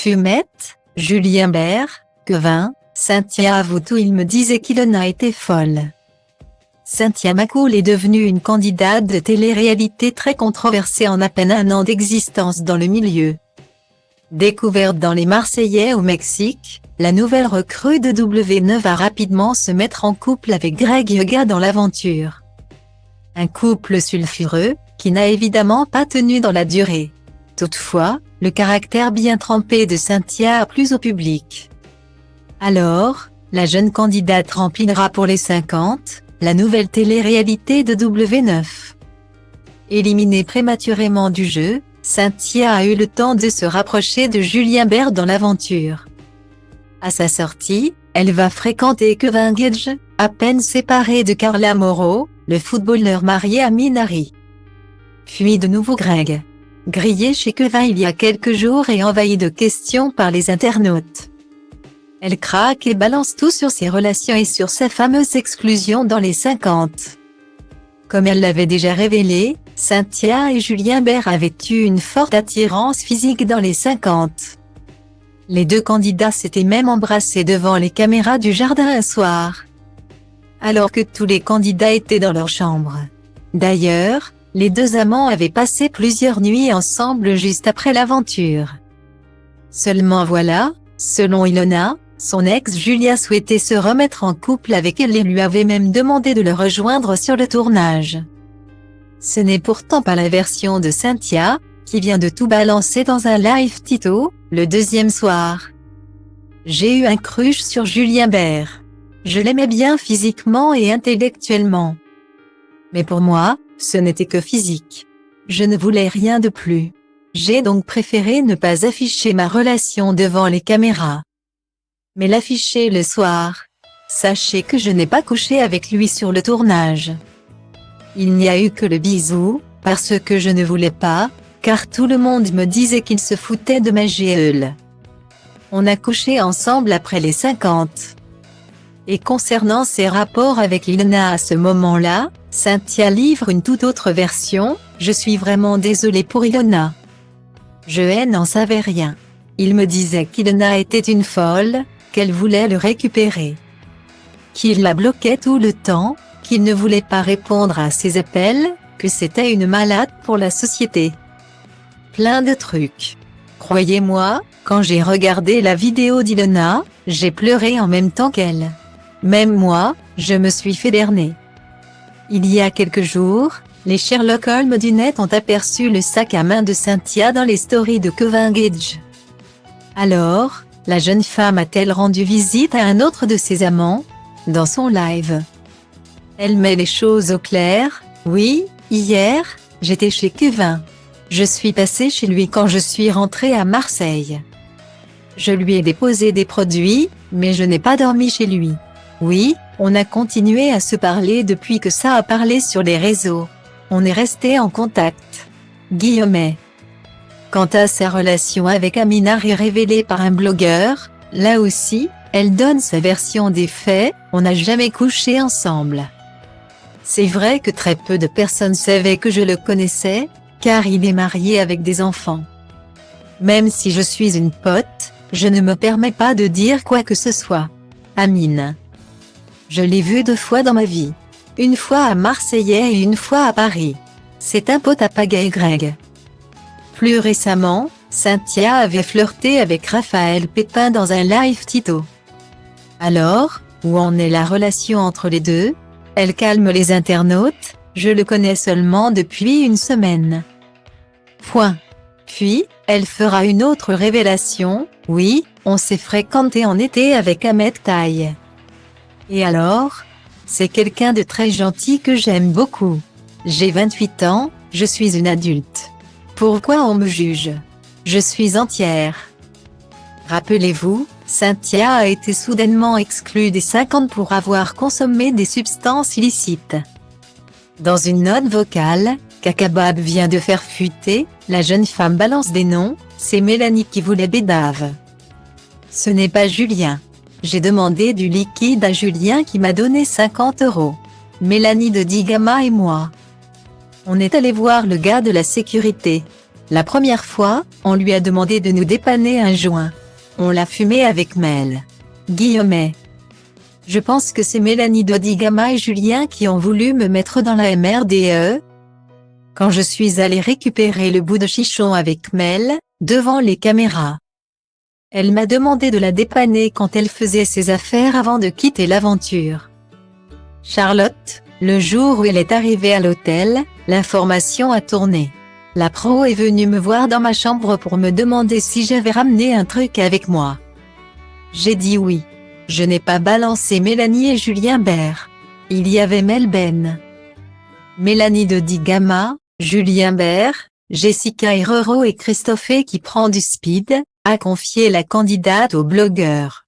Fumette, Julien Bert, Kevin, Cynthia avoue tout. Il me disait qu'Ilona était folle. Cynthia McCool est devenue une candidate de télé-réalité très controversée en à peine un an d'existence dans le milieu. Découverte dans Les Marseillais au Mexique, la nouvelle recrue de W9 va rapidement se mettre en couple avec Greg Yoga dans l'aventure. Un couple sulfureux, qui n'a évidemment pas tenu dans la durée. Toutefois, le caractère bien trempé de Cynthia a plu au public. Alors, la jeune candidate remplira pour les 50, la nouvelle télé-réalité de W9. Éliminée prématurément du jeu, Cynthia a eu le temps de se rapprocher de Julien Bert dans l'aventure. À sa sortie, elle va fréquenter Kevin Gage, à peine séparé de Carla Moreau, le footballeur marié à Minari. Puis de nouveau Greg. Grillé chez Kevin il y a quelques jours et envahi de questions par les internautes. Elle craque et balance tout sur ses relations et sur sa fameuse exclusion dans les 50. Comme elle l'avait déjà révélé, Cynthia et Julien Bert avaient eu une forte attirance physique dans les 50. Les deux candidats s'étaient même embrassés devant les caméras du jardin un soir. Alors que tous les candidats étaient dans leur chambre. D'ailleurs, les deux amants avaient passé plusieurs nuits ensemble juste après l'aventure. Seulement voilà, selon Ilona, son ex Julia souhaitait se remettre en couple avec elle et lui avait même demandé de le rejoindre sur le tournage. Ce n'est pourtant pas la version de Cynthia, qui vient de tout balancer dans un live Tito, le deuxième soir. J'ai eu un crush sur Julien Bert. Je l'aimais bien physiquement et intellectuellement. Mais pour moi, ce n'était que physique. Je ne voulais rien de plus. J'ai donc préféré ne pas afficher ma relation devant les caméras. Mais l'afficher le soir. Sachez que je n'ai pas couché avec lui sur le tournage. Il n'y a eu que le bisou, parce que je ne voulais pas, car tout le monde me disait qu'il se foutait de ma gueule. On a couché ensemble après les 50. Et concernant ses rapports avec Ilona à ce moment-là, Cynthia livre une toute autre version. Je suis vraiment désolée pour Ilona. Je n'en savais rien. Il me disait qu'Ilona était une folle, qu'elle voulait le récupérer. Qu'il la bloquait tout le temps, qu'il ne voulait pas répondre à ses appels, que c'était une malade pour la société. Plein de trucs. Croyez-moi, quand j'ai regardé la vidéo d'Ilona, j'ai pleuré en même temps qu'elle. Même moi, je me suis fait berner. Il y a quelques jours, les Sherlock Holmes du net ont aperçu le sac à main de Cynthia dans les stories de Kevin Gage. Alors, la jeune femme a-t-elle rendu visite à un autre de ses amants? Dans son live. Elle met les choses au clair. Oui, hier, j'étais chez Kevin. Je suis passée chez lui quand je suis rentrée à Marseille. Je lui ai déposé des produits, mais je n'ai pas dormi chez lui. Oui, on a continué à se parler depuis que ça a parlé sur les réseaux. On est resté en contact. Guillaumet. Quant à sa relation avec Aminari révélée par un blogueur, là aussi, elle donne sa version des faits. On n'a jamais couché ensemble. C'est vrai que très peu de personnes savaient que je le connaissais, car il est marié avec des enfants. Même si je suis une pote, je ne me permets pas de dire quoi que ce soit. Amine. Je l'ai vu 2 fois dans ma vie. Une fois à Marseillais et une fois à Paris. C'est un pote à pagaille Greg. Plus récemment, Cynthia avait flirté avec Raphaël Pépin dans un live Tito. Alors, où en est la relation entre les deux? Elle calme les internautes, je le connais seulement depuis une semaine. Point. Puis, elle fera une autre révélation, oui, on s'est fréquenté en été avec Ahmed Taï. Et alors? C'est quelqu'un de très gentil que j'aime beaucoup. J'ai 28 ans, je suis une adulte. Pourquoi on me juge? Je suis entière. Rappelez-vous, Cynthia a été soudainement exclue des 50 pour avoir consommé des substances illicites. Dans une note vocale, qu'Akabab vient de faire fuiter, la jeune femme balance des noms, c'est Mélanie qui voulait bédave. Ce n'est pas Julien. J'ai demandé du liquide à Julien qui m'a donné 50 €. Mélanie de Digama et moi. On est allé voir le gars de la sécurité. La première fois, on lui a demandé de nous dépanner un joint. On l'a fumé avec Mel. Guillemet. Je pense que c'est Mélanie Dodigama et Julien qui ont voulu me mettre dans la MRDE. Quand je suis allée récupérer le bout de chichon avec Mel, devant les caméras. Elle m'a demandé de la dépanner quand elle faisait ses affaires avant de quitter l'aventure. Charlotte, le jour où elle est arrivée à l'hôtel, l'information a tourné. La pro est venue me voir dans ma chambre pour me demander si j'avais ramené un truc avec moi. J'ai dit oui. Je n'ai pas balancé Mélanie et Julien Bert. Il y avait Mel Ben. Mélanie Dodigama, Julien Bert, Jessica Herrero et Christophe qui prend du speed, a confié la candidate au blogueur.